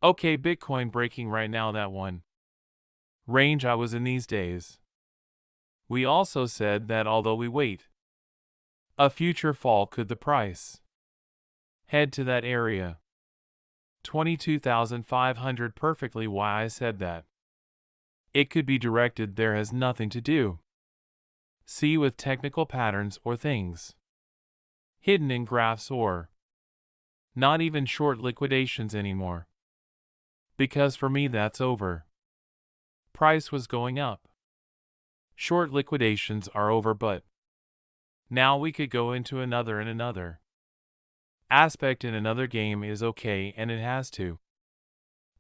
Okay, Bitcoin breaking right now, that one range I was in these days. We also said that although we wait a future fall, could the price head to that area 22,500? Perfectly why I said that. It could be directed there, has nothing to do see with technical patterns or things hidden in graphs, or not even short liquidations anymore. Because for me that's over. Price was going up. Short liquidations are over, but now we could go into another, and another aspect in another game is okay, and it has to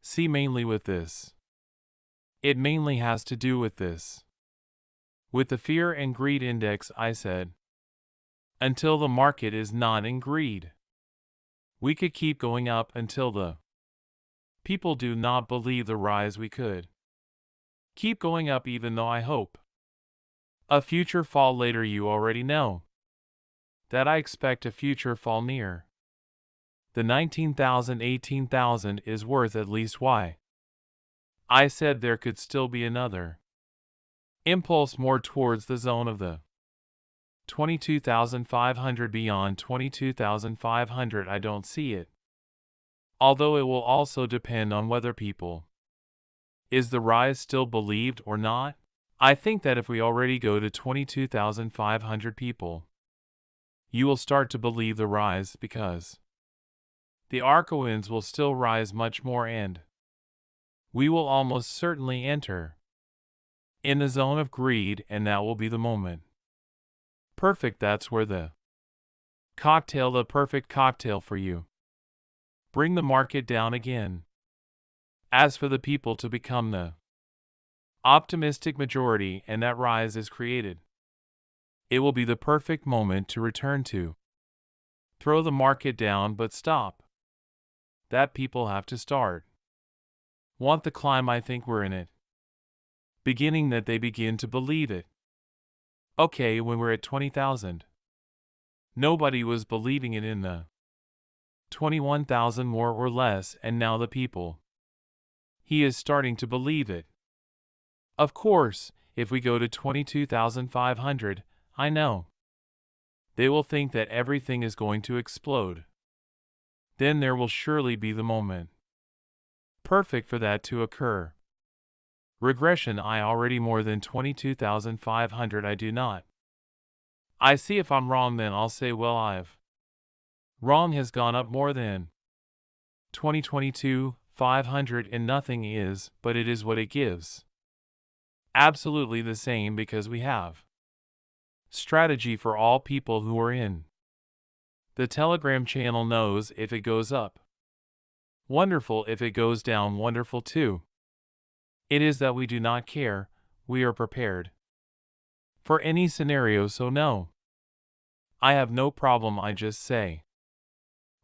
see mainly with this. It mainly has to do with this. With the fear and greed index, I said, until the market is not in greed, we could keep going up until the people do not believe the rise. We could keep going up even though I hope a future fall later. You already know that I expect a future fall near the 19,000, 18,000 is worth at least. Why? I said there could still be another impulse more towards the zone of the 22,500. Beyond 22,500 I don't see it. Although it will also depend on whether people is the rise still believed or not. I think that if we already go to 22,500 people, you will start to believe the rise, because the Altcoins will still rise much more, and we will almost certainly enter in the zone of greed, and that will be the moment. Perfect, that's where the perfect cocktail for you. Bring the market down again. As for the people to become the optimistic majority and that rise is created, it will be the perfect moment to return to throw the market down, but stop. That people have to start want the climb. I think we're in it beginning, that they begin to believe it. Okay, when we're at 20,000, nobody was believing it in the 21,000 more or less, and now the people, he is starting to believe it. Of course, if we go to 22,500, I know they will think that everything is going to explode. Then there will surely be the moment perfect for that to occur. Regression, I already more than 22,500. I do not. I see if I'm wrong, then I'll say, well, I've wrong, has gone up more than 500, and nothing is, but it is what it gives. Absolutely the same, because we have strategy for all people who are in the Telegram channel knows if it goes up, wonderful. If it goes down, wonderful too. It is that we do not care. We are prepared for any scenario, so no, I have no problem. I just say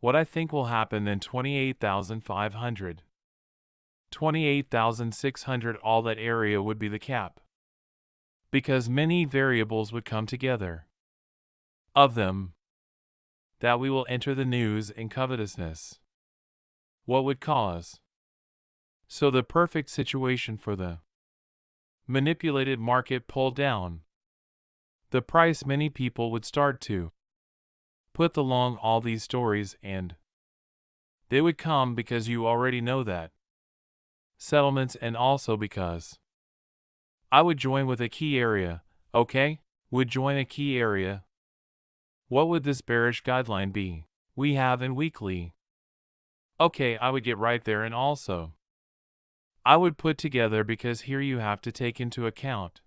what I think will happen. Then 28,500, 28,600, all that area would be the cap, because many variables would come together of them, that we will enter the news and covetousness. What would cause so the perfect situation for the manipulated market pull down the price? Many people would start to put along all these stories, and they would come because you already know that settlements, and also because I would join with a key area. Okay, would join a key area. What would this bearish guideline be we have in weekly? Okay, I would get right there, and also I would put together, because here you have to take into account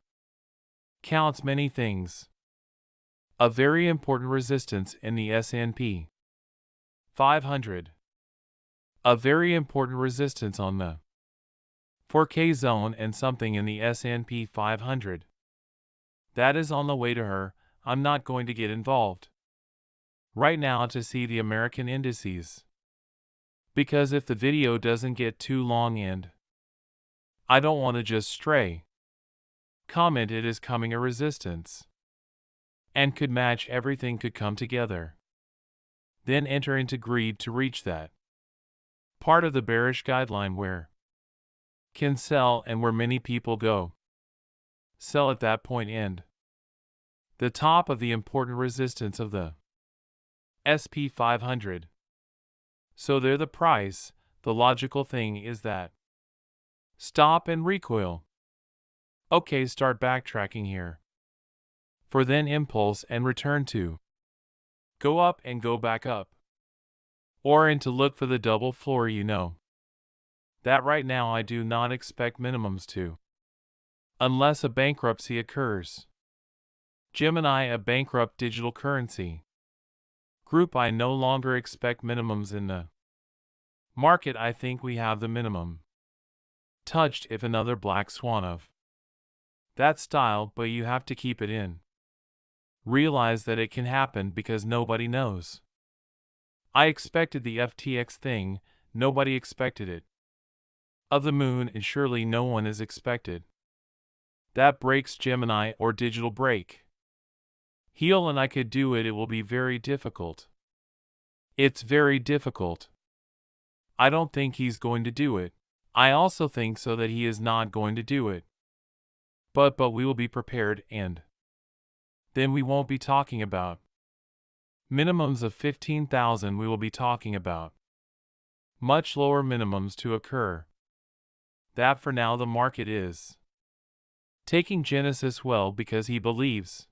counts many things. A very important resistance in the S&P 500. A very important resistance on the 4K zone, and something in the S&P 500 that is on the way to her. I'm not going to get involved right now to see the American indices, because if the video doesn't get too long and I don't want to just stray comment, it is coming a resistance and could match, everything could come together, then enter into greed to reach that Part of the bearish guideline where can sell and where many people go. Sell at that point and the top of the important resistance of the SP 500. So there the price, the logical thing is that stop and recoil. Okay, start backtracking here. For then impulse and return to go up and go back up. Or and to look for the double floor, That right now I do not expect minimums to. Unless a bankruptcy occurs. Gemini, a bankrupt digital currency group, I no longer expect minimums in the market. I think we have the minimum touched if another black swan of that style, but you have to keep it in. Realize that it can happen because nobody knows. I expected the FTX thing, nobody expected it. Of the moon, and surely no one is expected. That breaks Gemini or digital break. Heal and I could do it, it will be very difficult. It's very difficult. I don't think he's going to do it. I also think so that he is not going to do it. But we will be prepared, and then we won't be talking about minimums of 15,000. We will be talking about much lower minimums to occur. That for now the market is taking Genesis well because he believes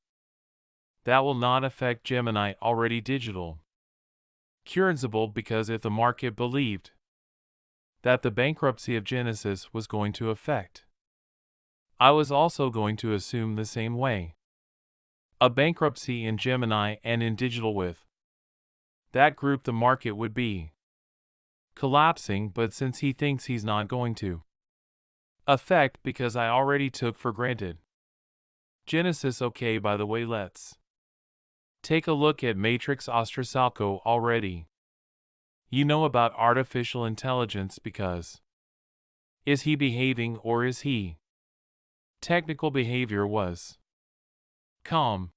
that will not affect Gemini, already digital currencyable, because if the market believed that the bankruptcy of Genesis was going to affect, I was also going to assume the same way. A bankruptcy in Gemini and in digital with that group, the market would be collapsing, but since he thinks he's not going to affect because I already took for granted Genesis. Okay, by the way, let's take a look at Matrix Ostrasalco already. You know about artificial intelligence because is he behaving or is he technical behavior was calm.